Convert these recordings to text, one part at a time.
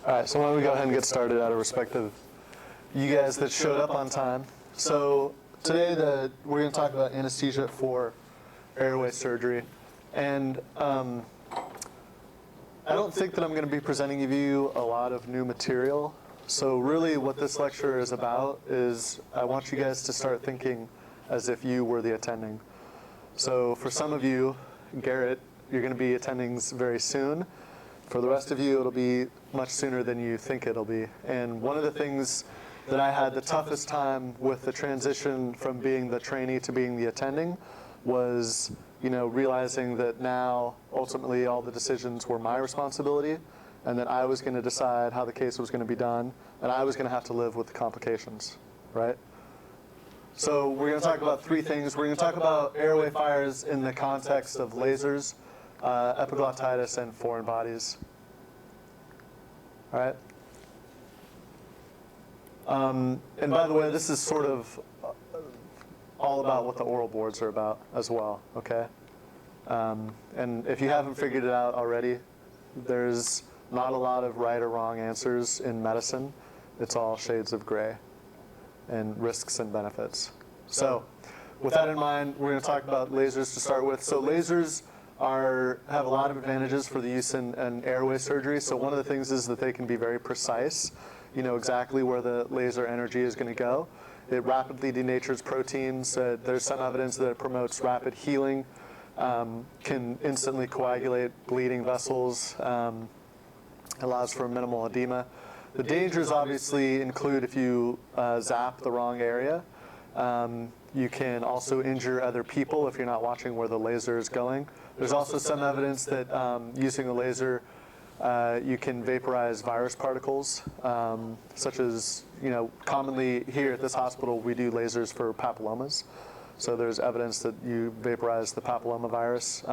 All right, so why don't we go ahead and get started out of respect of you guys that showed up on time. So today we're going to talk about anesthesia for airway surgery. And I don't think that I'm going to be presenting you a lot of new material. So really what this lecture is about is I want you guys to start thinking as if you were the attending. So for some of you, Garrett, you're going to be attending very soon. For the rest of you, it'll be much sooner than you think it'll be. And one of the things that I had the toughest time with the transition from being the trainee to being the attending was, realizing that now ultimately all the decisions were my responsibility, and that I was going to decide how the case was going to be done, and I was going to have to live with the complications, right? So we're going to talk about three things. We're going to talk about airway fires in the context of lasers, epiglottitis, and foreign bodies. All right? And by the way, this is sort of all about what the oral boards are about as well, okay? And if you haven't figured it out already, there's not a lot of right or wrong answers in medicine. It's all shades of gray and risks and benefits. So with that in mind, we're going to talk about lasers to start with. So lasers have a lot of advantages for the use in airway surgery. So one of the things is that they can be very precise. You know exactly where the laser energy is going to go. It rapidly denatures proteins. There's some evidence that it promotes rapid healing, can instantly coagulate bleeding vessels, allows for minimal edema. The dangers obviously include if you zap the wrong area. You can also injure other people if you're not watching where the laser is going. There's also some evidence that using a laser, you can vaporize virus particles, such as, commonly here at this hospital, we do lasers for papillomas. So there's evidence that you vaporize the papilloma virus.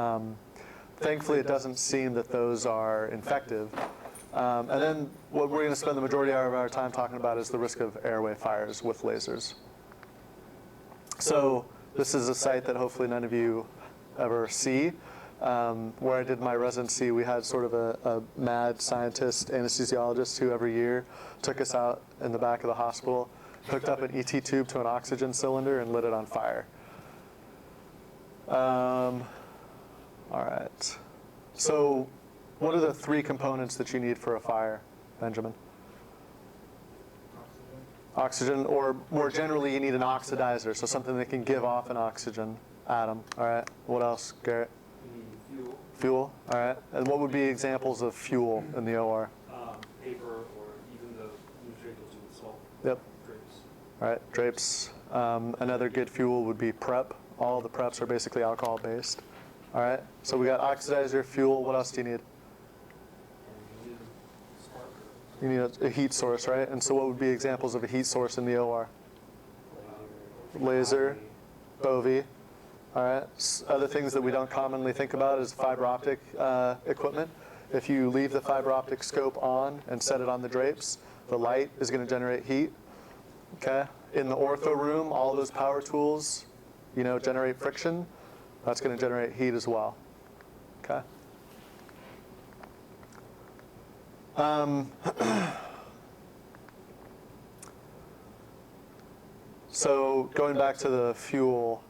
Thankfully, it doesn't seem that those are infective. And then what we're going to spend the majority of our time talking about is the risk of airway fires with lasers. So this is a site that hopefully none of you ever see. Where I did my residency, we had sort of a mad scientist anesthesiologist who every year took us out in the back of the hospital, hooked up an ET tube to an oxygen cylinder, and lit it on fire. All right. So what are the three components that you need for a fire, Benjamin? Oxygen, or more generally, you need an oxidizer, so something that can give off an oxygen atom. All right. What else, Garrett? Fuel. Fuel, all right. And what would be examples of fuel in the OR? Paper, or even the nutraceuticals with salt. Yep. Drapes. All right, drapes. Another good fuel would be prep. All the preps are basically alcohol-based. All right, so we got oxidizer, fuel. What else do you need? You need a heat source, right? And so what would be examples of a heat source in the OR? Laser, Bovie. All right. Other things that we don't commonly think about is fiber optic equipment. If you leave the fiber optic scope on and set it on the drapes, the light is going to generate heat. Okay. In the ortho room, all those power tools, generate friction. That's going to generate heat as well. Okay. So going back to the fuel.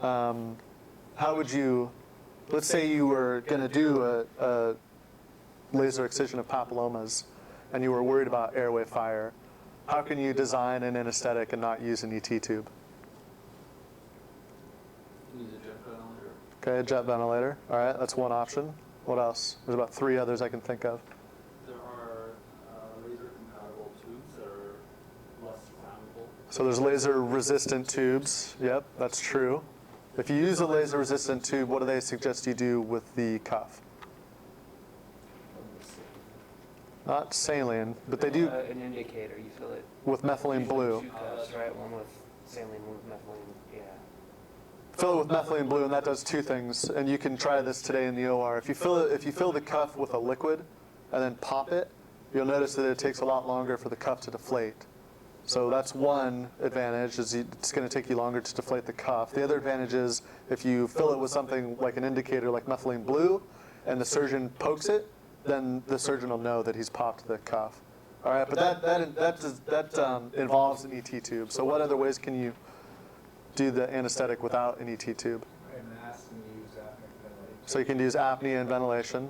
How would you, let's say you were going to do a laser excision of papillomas and you were worried about airway fire. How can you design an anesthetic and not use an ET tube? Use a jet ventilator. Okay, a jet ventilator. All right, that's one option. What else? There's about three others I can think of. There are laser-compatible tubes that are less flammable. So there's laser-resistant tubes. Yep, that's true. If you use a laser-resistant tube, what do they suggest you do with the cuff? Not saline, but they do an indicator. You fill it with methylene blue. Two cups, right? One with saline, one with methylene. Yeah. Fill it with methylene blue, and that does two things. And you can try this today in the OR. If you fill the cuff with a liquid, and then pop it, you'll notice that it takes a lot longer for the cuff to deflate. So that's one advantage, is it's going to take you longer to deflate the cuff. The other advantage is if you fill it with something like an indicator like methylene blue, and the surgeon pokes it, then the surgeon will know that he's popped the cuff. All right, but that involves an ET tube. So what other ways can you do the anesthetic without an ET tube? So you can use apnea and ventilation.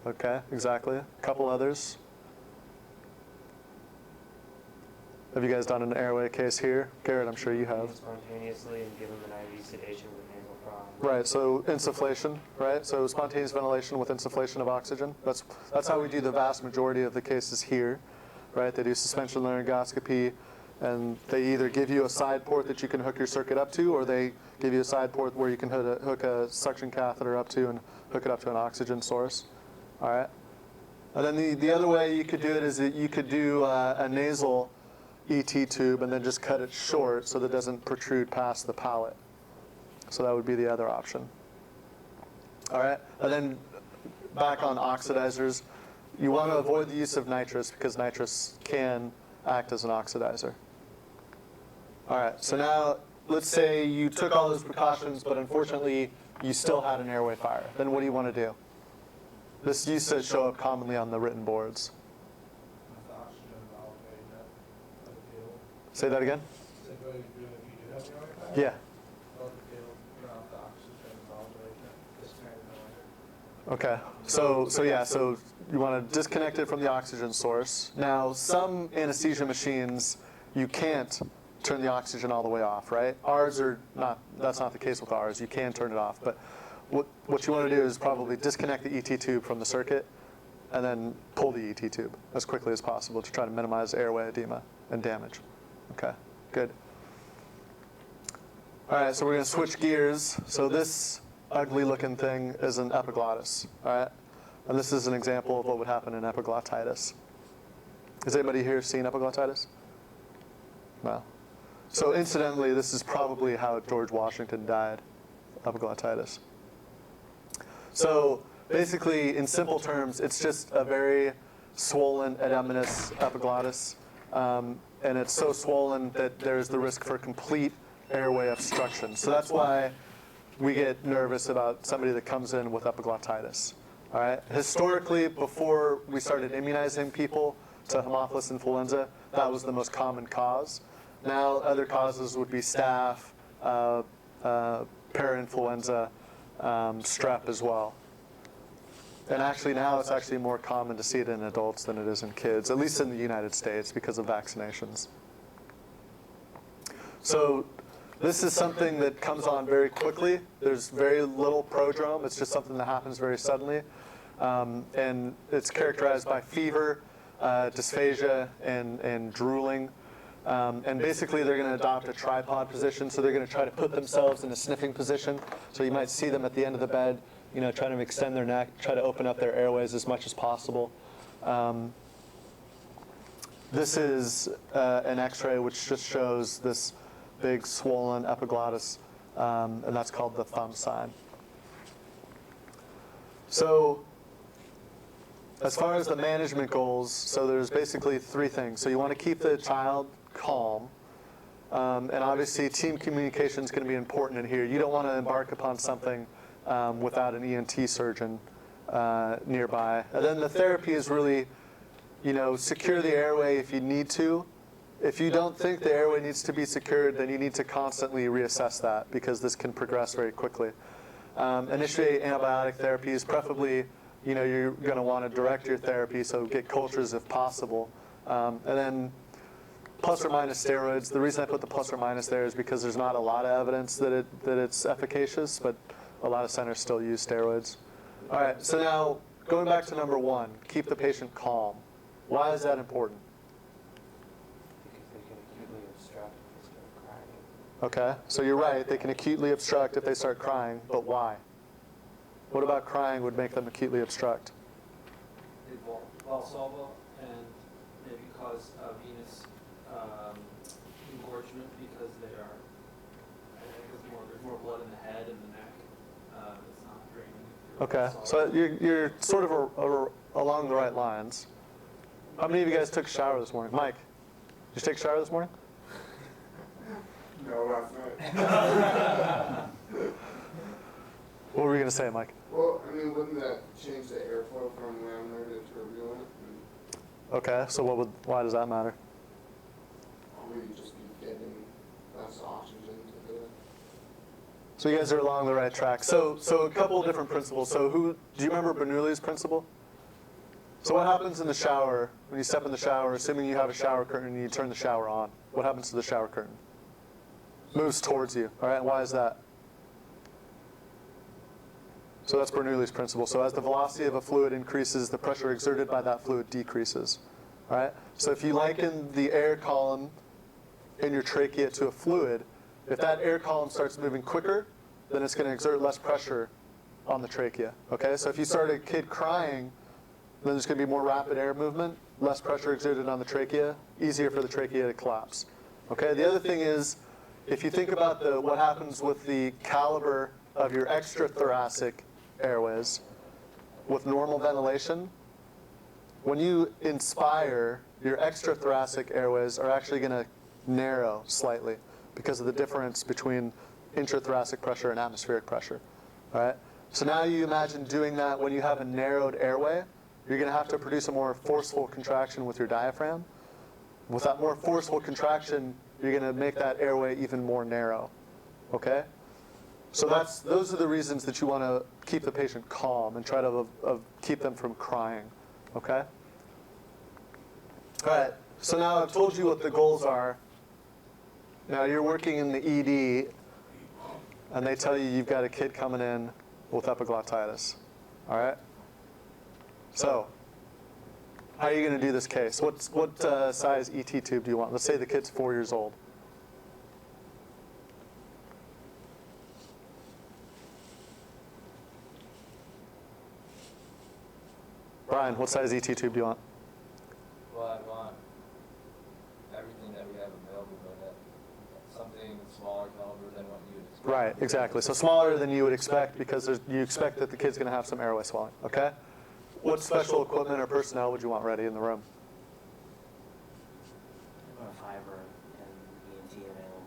Okay, exactly. A couple others. Have you guys done an airway case here? Garrett, I'm sure you have. Spontaneously and give them an IV sedation with nasal prong. Right, so insufflation, right? So spontaneous ventilation with insufflation of oxygen. That's how we do the vast majority of the cases here, right? They do suspension laryngoscopy, and they either give you a side port that you can hook your circuit up to, or they give you a side port where you can hook a suction catheter up to and hook it up to an oxygen source, all right? And then the other way you could do it is that you could do a nasal ET tube and then just cut it short so that it doesn't protrude past the palate. So that would be the other option. All right, and then back on oxidizers, you want to avoid the use of nitrous because nitrous can act as an oxidizer. All right, so now let's say you took all those precautions, but unfortunately you still had an airway fire. Then what do you want to do? This used to show up commonly on the written boards. Say that again? Yeah. Okay. So you want to disconnect it from the oxygen source. Now, some anesthesia machines, you can't turn the oxygen all the way off, right? Ours are not. That's not the case with ours. You can turn it off, but what you want to do is probably disconnect the ET tube from the circuit, and then pull the ET tube as quickly as possible to try to minimize airway edema and damage. Okay, good. All right, so we're going to switch gears. So this ugly looking thing is an epiglottis, all right? And this is an example of what would happen in epiglottitis. Has anybody here seen epiglottitis? No. So incidentally, this is probably how George Washington died, epiglottitis. So basically, in simple terms, it's just a very swollen edematous epiglottis. And it's so swollen that there's the risk for complete airway obstruction. So that's why we get nervous about somebody that comes in with epiglottitis. All right. Historically, before we started immunizing people to Haemophilus influenza, that was the most common cause. Now, other causes would be staph, parainfluenza, strep as well. And actually now it's actually more common to see it in adults than it is in kids, at least in the United States because of vaccinations. So this is something that comes on very quickly. There's very little prodrome. It's just something that happens very suddenly. And it's characterized by fever, dysphagia, and drooling. And basically they're going to adopt a tripod position, so they're going to try to put themselves in a sniffing position. So you might see them at the end of the bed, trying to extend their neck, try to open up their airways as much as possible. This is an X-ray which just shows this big swollen epiglottis, and that's called the thumb sign. So as far as the management goals, so there's basically three things. So you want to keep the child calm, and obviously team communication is going to be important in here. You don't want to embark upon something without an ENT surgeon nearby. And then the therapy is really, secure the airway if you need to. If you don't think the airway needs to be secured, then you need to constantly reassess that because this can progress very quickly. Initiate antibiotic therapies, preferably, you're going to want to direct your therapy, so get cultures if possible. And then plus or minus steroids. The reason I put the plus or minus there is because there's not a lot of evidence that it's efficacious, but a lot of centers still use steroids. All right, so now going back to number one, keep the patient calm. Why is that important? Because they can acutely obstruct if they start crying. Okay, so you're right, they can acutely obstruct if they start crying, but why? What about crying would make them acutely obstruct? Valsalva and maybe cause venous engorgement because there's more blood in the head and the neck. It's not draining. Okay, so you're sort of along the right lines. How many of you guys took a shower this morning? Mike, did you take a shower this morning? No, last night. What were you going to say, Mike? Well, I mean, wouldn't that change the airflow from laminar to turbulent? Okay, so why does that matter? Would you just be getting less oxygen to the... So you guys are along the right track. So a couple of different principles. So do you remember Bernoulli's principle? So what happens in the shower, when you step in the shower, assuming you have a shower curtain and you turn the shower on, what happens to the shower curtain? Moves towards you, all right? Why is that? So that's Bernoulli's principle. So as the velocity of a fluid increases, the pressure exerted by that fluid decreases, all right? So if you liken the air column in your trachea to a fluid, if that air column starts moving quicker, then it's going to exert less pressure on the trachea, okay? So if you start a kid crying, then there's going to be more rapid air movement, less pressure exerted on the trachea, easier for the trachea to collapse, okay? The other thing is, if you think about what happens with the caliber of your extrathoracic airways with normal ventilation, when you inspire, your extrathoracic airways are actually going to narrow slightly because of the difference between intrathoracic pressure and atmospheric pressure. All right? So now you imagine doing that when you have a narrowed airway. You're going to have to produce a more forceful contraction with your diaphragm. With that more forceful contraction, you're going to make that airway even more narrow. Okay? So those are the reasons that you want to keep the patient calm and try to keep them from crying. Okay? All right. So now I've told you what the goals are. Now you're working in the ED, and they tell you you've got a kid coming in with epiglottitis. All right? So, how are you going to do this case? What size ET tube do you want? Let's say the kid's 4 years old. Brian, what size ET tube do you want? Well, I want everything that we have available, but something smaller caliber than what you would expect. Right, exactly. So smaller than you would expect because you expect that the kid's going to have some airway swelling. Okay? What special equipment or personnel would you want ready in the room? I want a fiber and ENT available.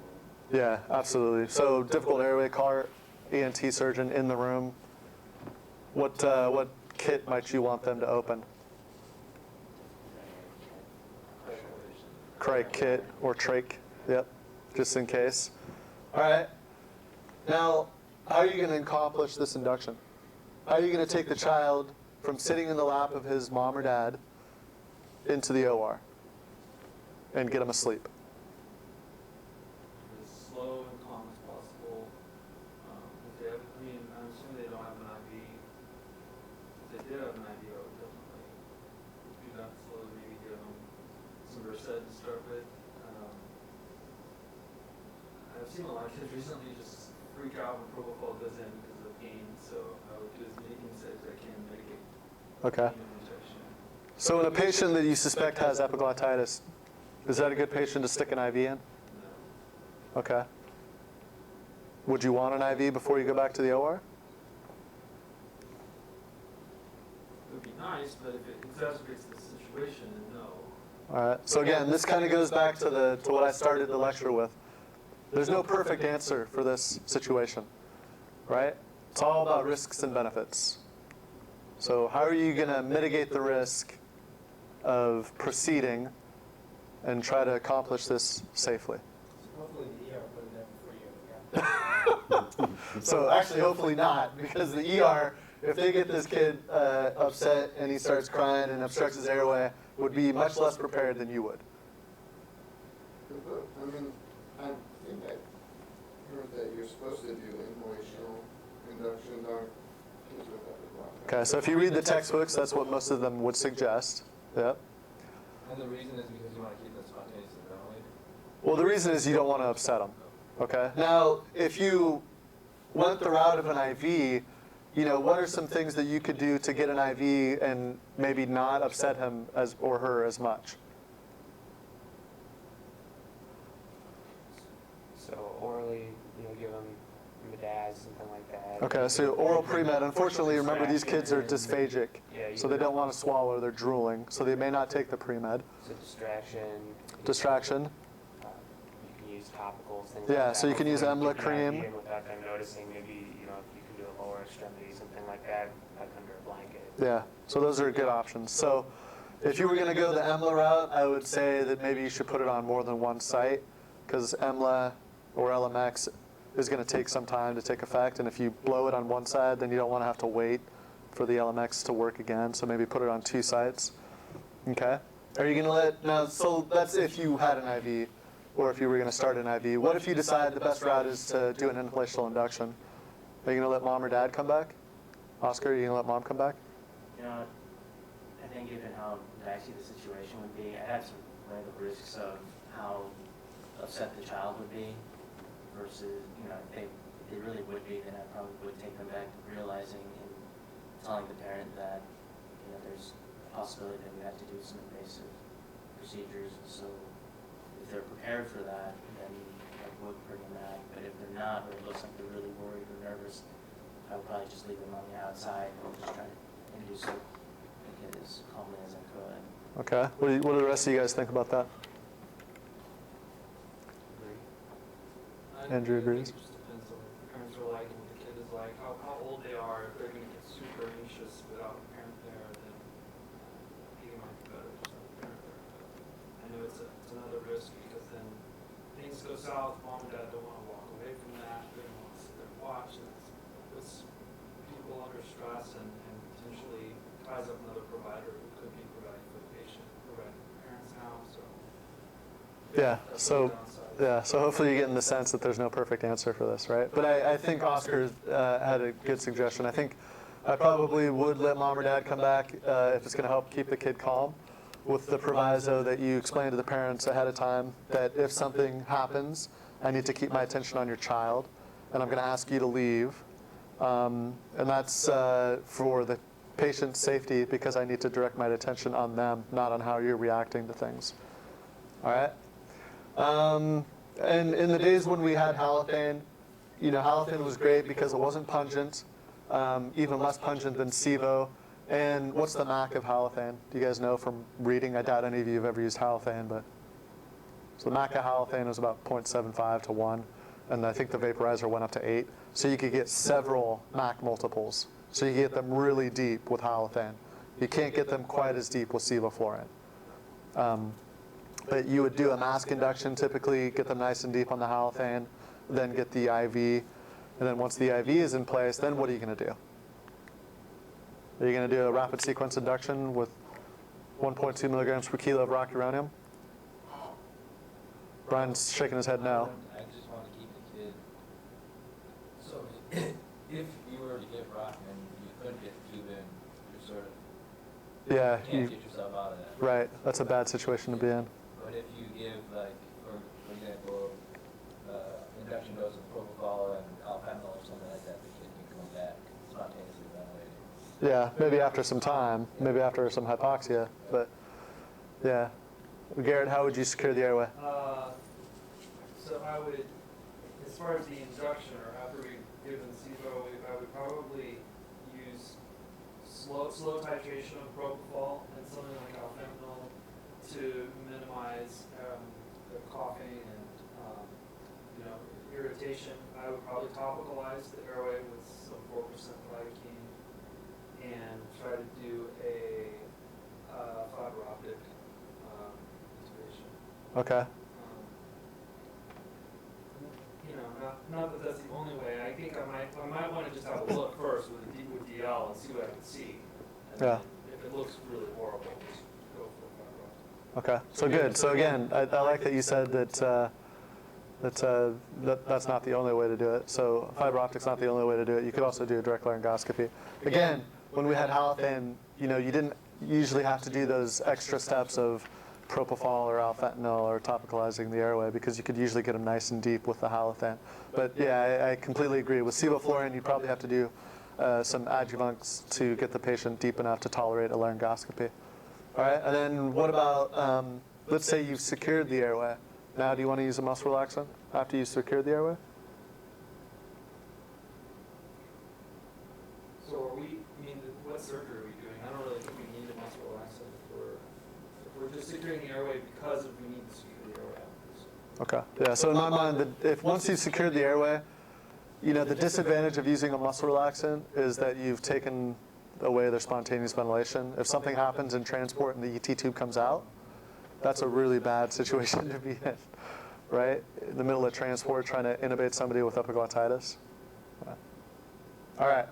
Yeah, absolutely. So difficult airway cart, ENT surgeon in the room. What kit might you want them to open? Crike kit or trach. Yep, just in case. All right. Now, how are you going to accomplish this induction? How are you going to take the child from sitting in the lap of his mom or dad into the OR and get him asleep? As slow and calm as possible. If they have, I'm assuming they don't have an IV. If they did have an IV, I would definitely do that slowly, maybe give them some Versed to start with. I've seen a lot of kids recently just freak out when propofol goes in because of pain, so I would do as many things as I can to mitigate Okay. pain and injection. So in a patient that you suspect has epiglottitis, is that a good patient to stick an IV in? No. Okay. Would you want an IV before you go back to the OR? It would be nice, but if it exacerbates the situation, then no. All right. So again, this kind of goes back to what I started the lecture with. There's no perfect answer for this situation, right? It's all about risks and benefits. So how are you going to mitigate the risk of proceeding and try to accomplish this safely? Hopefully the ER put it in for you. Yeah. So actually, hopefully not, because the ER, if they get this kid upset and he starts crying and obstructs his airway, would be much less prepared than you would. I mean, I think I heard that you're supposed to do inhalational induction on kids with epiglottitis. Okay, so if you read the textbooks, that's what most of them would suggest. Yep. And the reason is because you want to keep them spontaneously ventilated? Well, the reason is you don't want to upset them. Okay. Now, if you went the route of an IV, what are some things that you could do to get an IV and maybe not upset him or her as much? So orally, give them Medaz, something like that. Okay, so oral pre-med. Unfortunately, remember these kids are dysphagic, Yeah, so they don't want to swallow. They're drooling, so they may not take the pre-med. So distraction. Distraction. You can use topicals, things like Yeah, that. so you can use Hopefully Emla keep an IV cream. in without them noticing. Maybe if you can do a lower extremity, something like that, like under a blanket. Yeah, so those are good options. So if you were going to go the EMLA route, I would say that maybe you should put it on more than one site, because EMLA or LMX is going to take some time to take effect, and if you blow it on one side, then you don't want to have to wait for the LMX to work again, so maybe put it on 2 sites. Okay? Are you going to let, now, so that's if you had an IV, or if you were going to start an IV. What if you decide the best route is to do an inhalational induction? Are you going to let mom or dad come back? Oscar, are you going to let mom come back? You know, I think given how dicey the situation would be, I have to weigh the risks of how upset the child would be versus, you know, if they really would be, then I probably would take them back, realizing and telling the parent that, you know, there's a possibility that we have to do some invasive procedures. So if they're prepared for that, then I would bring them back. But if they're not, or it looks like they're really worried or nervous, I would probably just leave them on the outside and just try to induce it, make it as calmly as I could. Okay. What do the rest of you guys think about that? Andrew agrees. It just depends on what the parents are like and what the kid is like, how old they are. If they're going to get super anxious without a parent there, then it might be better just have a parent there. But I know it's another risk because then things go south, mom and dad don't want to walk away from that. They don't want to sit there and watch. And it puts people under stress and potentially ties up another provider who could be providing for the patient, providing for the parents now. So Yeah, that's so the downside. yeah, so hopefully you get in the sense that there's no perfect answer for this, right? But I think Oscar had a good suggestion. I think I probably would let mom or dad come back if it's going to help keep the kid calm, with the proviso that you explain to the parents ahead of time that if something happens, I need to keep my attention on your child, and I'm going to ask you to leave. And that's for the patient's safety, because I need to direct my attention on them, not on how you're reacting to things. All right? And in the days when we had Halothane, you know, Halothane was great because it wasn't pungent, even less pungent than Sevo. And what's the MAC of Halothane? Do you guys know from reading? I doubt any of you have ever used Halothane, but so the MAC of Halothane was about 0.75 to 1, and I think the vaporizer went up to 8. So you could get several MAC multiples. So you get them really deep with Halothane. You can't get them quite as deep with sevoflurane. But you would do a mask induction, typically get them nice and deep on the Halothane, then get the IV. And then once the IV is in place, then what are you going to do? Are you going to do a rapid sequence induction with 1.2 milligrams per kilo of rocuronium? Brian's shaking his head no. I just want to keep the kid. So if you were to give rock and you couldn't get the tube in, you're sort of Yeah, can't get yourself out of that. right. That's a bad situation to be in. But if you give, like, for example, induction dose of propofol and alfentanil or something like that, the kid can come back spontaneously ventilating. Yeah, maybe after some time, maybe after some hypoxia, but yeah. Garrett, how would you secure the airway? So I would, as far as the induction or after we've given SIBO, I would probably use slow titration of propofol and something like alfentanil to minimize the coughing and you know, irritation. I would probably topicalize the airway with some 4% lidocaine and try to do a fiber optic intubation. Okay. You know, not that that's the only way. I think I might want to just have a look first with DL and see what I can see. And Yeah. then if it looks really horrible, just go for fiber optic. Okay. So good. So again, I like that you said that that's not the only way to do it. So fiber optic's not the only way to do it. You could also do a direct laryngoscopy. Again, when we had Halothane, you know, you didn't usually have to do those extra steps of propofol or alfentanil or topicalizing the airway, because you could usually get them nice and deep with the Halothane. But yeah, I completely agree. With sevoflurane, you'd probably have to do some adjuvants to get the patient deep enough to tolerate a laryngoscopy. All right, and then what about, let's say you've secured the airway. Now, do you want to use a muscle relaxant after you've secured the airway? So what surgery are we doing? I don't really think we need a muscle relaxant if we're just securing the airway because we need to secure the airway. Okay. Yeah. So in my mind, if once you've secured the airway, the disadvantage of using a muscle relaxant is that you've taken away their spontaneous ventilation. If something happens in transport and the ET tube comes out, that's a really bad situation to be in, right? In the middle of transport, trying to intubate somebody with epiglottitis. Yeah. All right.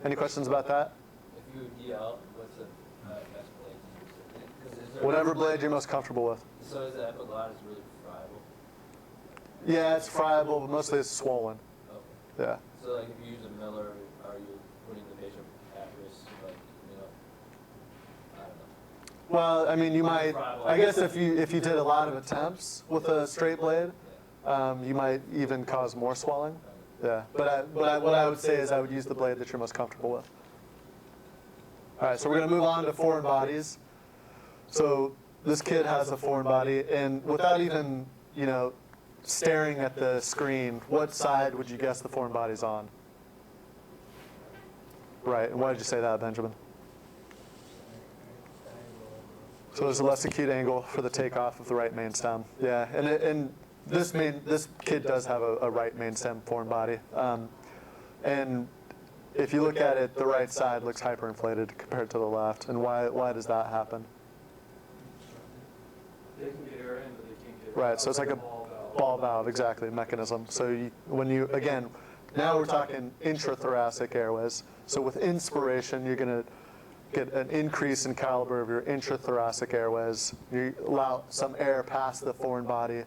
Any questions about that? If you would yell, what's the best blade to use? 'Cause is there- Whatever blade you're most comfortable with. So is the epiglottis really friable? Yeah, it's friable, but mostly it's swollen. Okay. Yeah. So like if you use a Miller, are you putting the patient at risk, like, I don't know. Well, I mean, you might. I guess if you did a lot of attempts with a straight blade, you might even cause more swelling. Yeah. But what I would say is I would use the blade that you're most comfortable with. All right. So we're going to move on to foreign bodies. So this kid has a foreign body, and without even staring at the screen, what side would you guess the foreign body's on? Right. And why did you say that, Benjamin? So there's a less acute angle for the takeoff of the right main stem. Yeah, and this kid does have a right main stem foreign body, and if you look at it, the right side looks hyperinflated compared to the left. And why does that happen? They can get air in, but they can't get Right. So it's like a ball valve, exactly, mechanism. So again, now we're talking intrathoracic airways. So with inspiration, you're going to get an increase in caliber of your intrathoracic airways. You allow some air past the foreign body,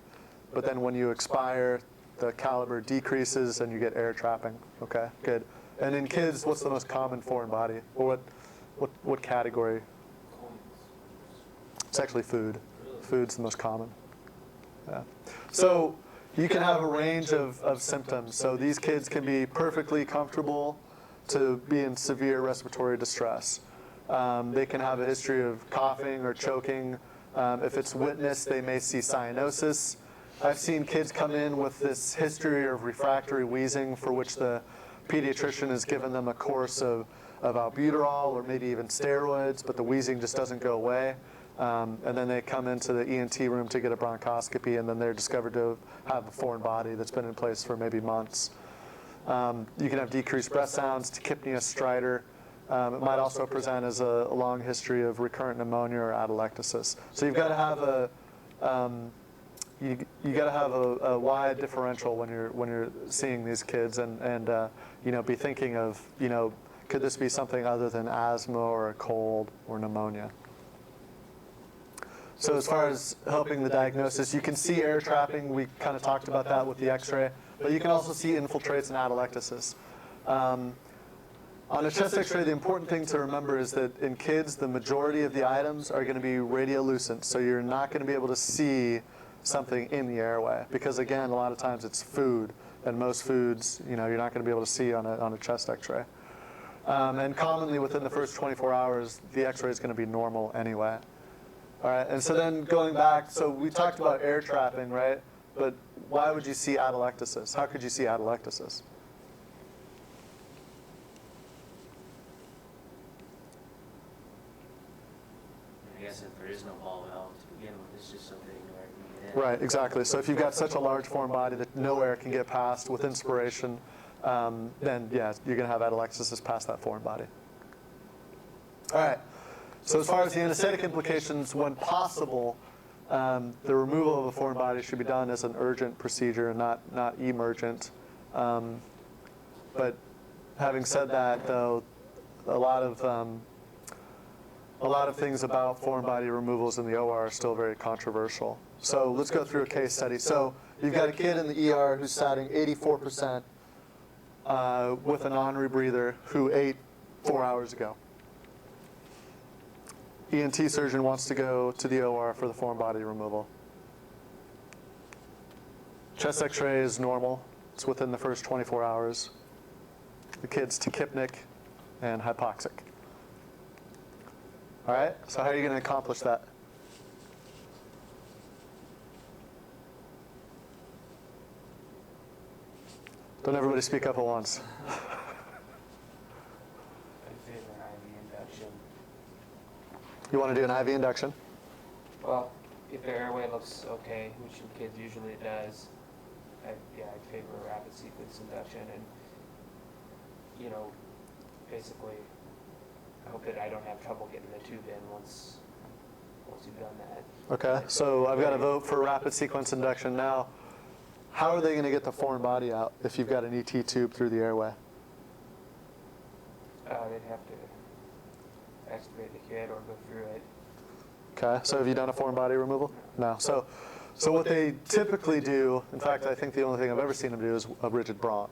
but then when you expire, the caliber decreases and you get air trapping. Okay, good. And in kids, what's the most common foreign body? Or what category? It's actually food. Food's the most common. Yeah. So you can have a range of symptoms. So these kids can be perfectly comfortable to be in severe respiratory distress. They can have a history of coughing or choking. If it's witnessed, they may see cyanosis. I've seen kids come in with this history of refractory wheezing for which the pediatrician has given them a course of albuterol or maybe even steroids, but the wheezing just doesn't go away. And then they come into the ENT room to get a bronchoscopy, and then they're discovered to have a foreign body that's been in place for maybe months. You can have decreased breath sounds, tachypnea, stridor. It might also present as a long history of recurrent pneumonia or atelectasis. So you've got to have a wide differential when you're seeing these kids, and be thinking of could this be something other than asthma or a cold or pneumonia. So as far as helping the diagnosis, you can see air trapping. We kind of talked about that with the X-ray, but you can also see infiltrates and atelectasis. On a chest X-ray, the important thing to remember is that in kids, the majority of the items are going to be radiolucent, so you're not going to be able to see something in the airway, because again, a lot of times it's food, and most foods, you're not going to be able to see on a chest X-ray. And commonly within the first 24 hours, the X-ray is going to be normal anyway. All right, and so then going back, so we talked about air trapping, right? But why would you see atelectasis? How could you see atelectasis? I guess if there is no ball valve to begin with, it's just so big where it can get in. Right, exactly. So if you've got such a large foreign body that no air can get past with inspiration, then yeah, you're going to have atelectasis past that foreign body. All right. So as far as the anesthetic implications, when possible, the removal of a foreign body should be done as an urgent procedure and not emergent. But having said that, though, a lot of things about foreign body removals in the OR are still very controversial. So let's go through a case study. So you've got a kid in the ER who's satting 84% with a non-rebreather who ate 4 hours ago. ENT surgeon wants to go to the OR for the foreign body removal. Chest X-ray is normal. It's within the first 24 hours. The kid's tachypnic and hypoxic. All right, so how are you going to accomplish that? Don't everybody speak up at once. I favor IV induction. You want to do an IV induction? Well, if their airway looks okay, which in kids usually does, I'd favor a rapid sequence induction. And you know, basically, I hope that I don't have trouble getting the tube in once you've done that. Okay, so I've got to vote for rapid sequence induction now. How are they going to get the foreign body out if you've got an ET tube through the airway? They'd have to extubate the kid or go through it. Okay, so have you done a foreign body removal? No. So what they typically do, in fact, I think the only thing I've ever seen them do is a rigid bronch.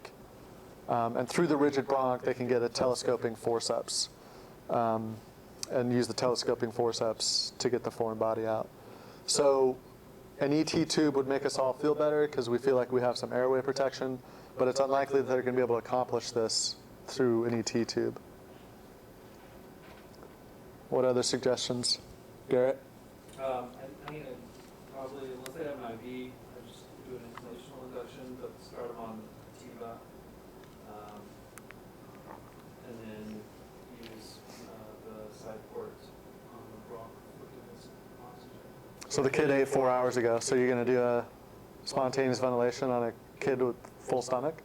And through the rigid bronch, they can get a telescoping forceps and use the telescoping forceps to get the foreign body out. So an ET tube would make us all feel better because we feel like we have some airway protection, but it's unlikely that they're going to be able to accomplish this through an ET tube. What other suggestions? Garrett? I mean, probably, unless they have an IV, I just do an inhalational induction, but start them on TIVA. And then use the side port on the bronch for giving some oxygen. So the kid ate 4 hours ago, so you're going to do a spontaneous ventilation on a kid with full stomach?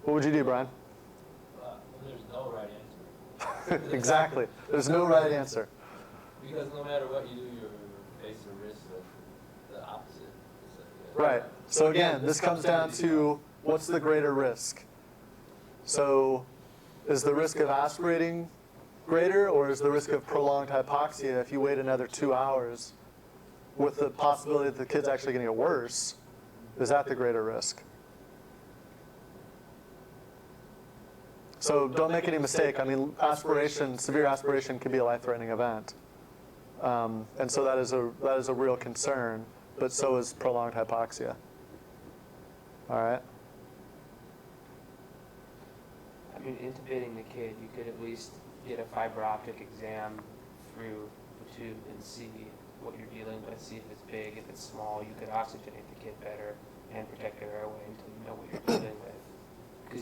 What would you do, Brian? There's no right answer. Exactly. There's no right answer. Because no matter what you do, you face the risk of the opposite. Right. So again, this comes down to what's the greater risk? So is the risk of aspirating greater, or is the risk of prolonged hypoxia if you wait another 2 hours with the possibility that the kid's actually going to get worse? Is that the greater risk? So don't make any mistake. I mean, aspiration, severe aspiration can be a life-threatening event. And so that is a real concern, but so is prolonged hypoxia. All right? I mean, intubating the kid, you could at least get a fiber optic exam through the tube and see what you're dealing with, see if it's big, if it's small. You could oxygenate the kid better and protect their airway until you know what you're dealing with.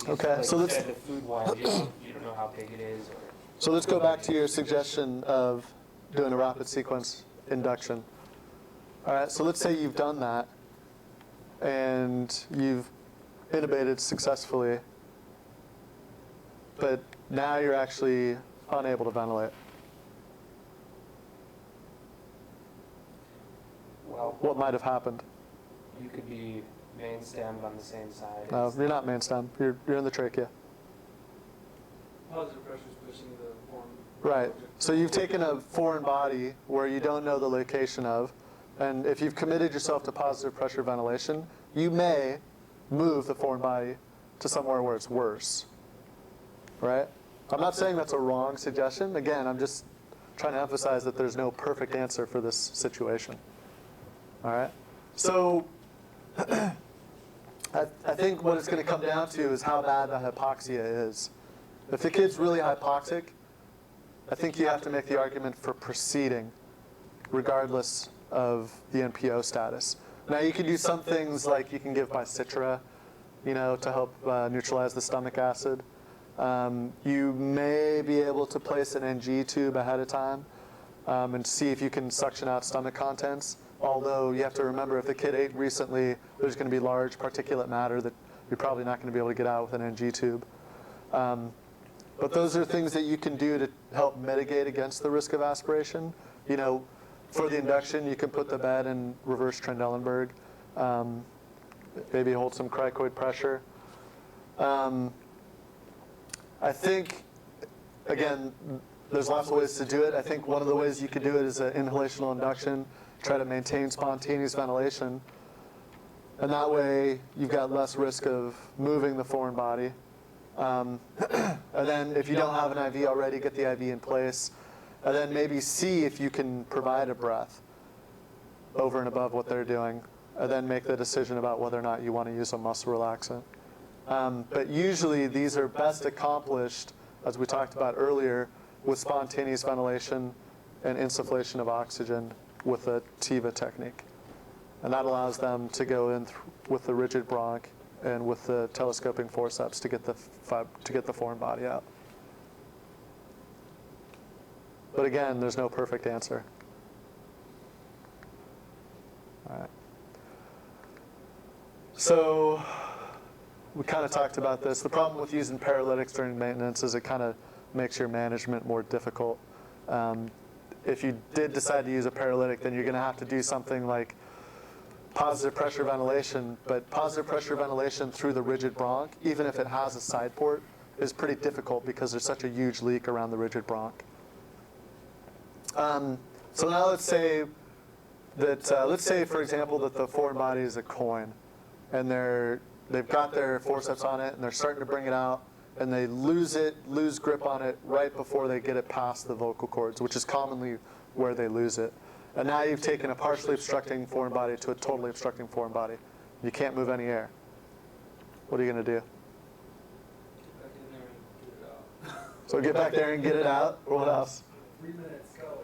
Okay, so let's. The food-wise, you don't know how big it is. Or So let's go back to your suggestion of doing a rapid sequence induction. All right, so let's say you've done that and you've intubated successfully, but now you're actually unable to ventilate. well, What might have happened? you could be main stemmed on the same side. No, you're not main stem. You're in the trachea. Positive pressure is pushing the foreign. Right. So you've taken a foreign body where you don't know the location of, and if you've committed yourself to positive pressure ventilation, you may move the foreign body to somewhere where it's worse. Right? I'm not saying that's a wrong suggestion. Again, I'm just trying to emphasize that there's no perfect answer for this situation. All right? So I think what it's going to come down to is how bad the hypoxia is. If the kid's really hypoxic, I think you have to make the argument for proceeding, regardless of the NPO status. Now, you can do some things like you can give Bicitra, to help neutralize the stomach acid. You may be able to place an NG tube ahead of time and see if you can suction out stomach contents. Although you have to remember, if the kid ate recently, there's going to be large particulate matter that you're probably not going to be able to get out with an NG tube. But those are things that you can do to help mitigate against the risk of aspiration. For the induction, you can put the bed in reverse Trendelenburg, maybe hold some cricoid pressure. I think, again, there's lots of ways to do it. I think one of the ways you could do it is an inhalational induction, try to maintain spontaneous ventilation. And that way, you've got less risk of moving the foreign body. And then if you don't have an IV already, get the IV in place. And then maybe see if you can provide a breath over and above what they're doing. And then make the decision about whether or not you want to use a muscle relaxant. But usually these are best accomplished, as we talked about earlier, with spontaneous ventilation and insufflation of oxygen with a TIVA technique. And that allows them to go in with the rigid bronch and with the telescoping forceps to get the foreign body out. But again, there's no perfect answer. All right. So we kind of talked about this. The problem with using paralytics during maintenance is it kind of makes your management more difficult. If you did decide to use a paralytic, then you're going to have to do something like positive pressure ventilation, but positive pressure ventilation through the rigid bronch, even if it has a side port, is pretty difficult because there's such a huge leak around the rigid bronch. So now let's say that, for example, that the foreign body is a coin, and they've got their forceps on it, and they're starting to bring it out, and they lose grip on it right before they get it past the vocal cords, which is commonly where they lose it. And now you've taken a partially obstructing foreign body to a totally obstructing foreign body. You can't move any air. What are you going to do? Get back in there and get it out. So get back there and get it out, or what else? 3 minutes, go.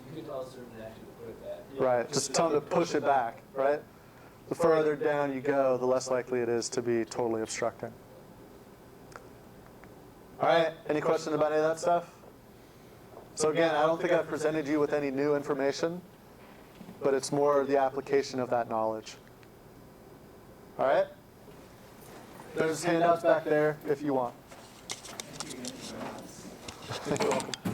You could tell a surgeon actually to put it back. Right, just tell them to push it back, right? The further down you go, the less likely it is to be totally obstructing. All right, any questions about any of that stuff? So again, I don't think I've presented you with any new information, but it's more the application of that knowledge. All right? There's handouts back there if you want. Thank you. You're welcome.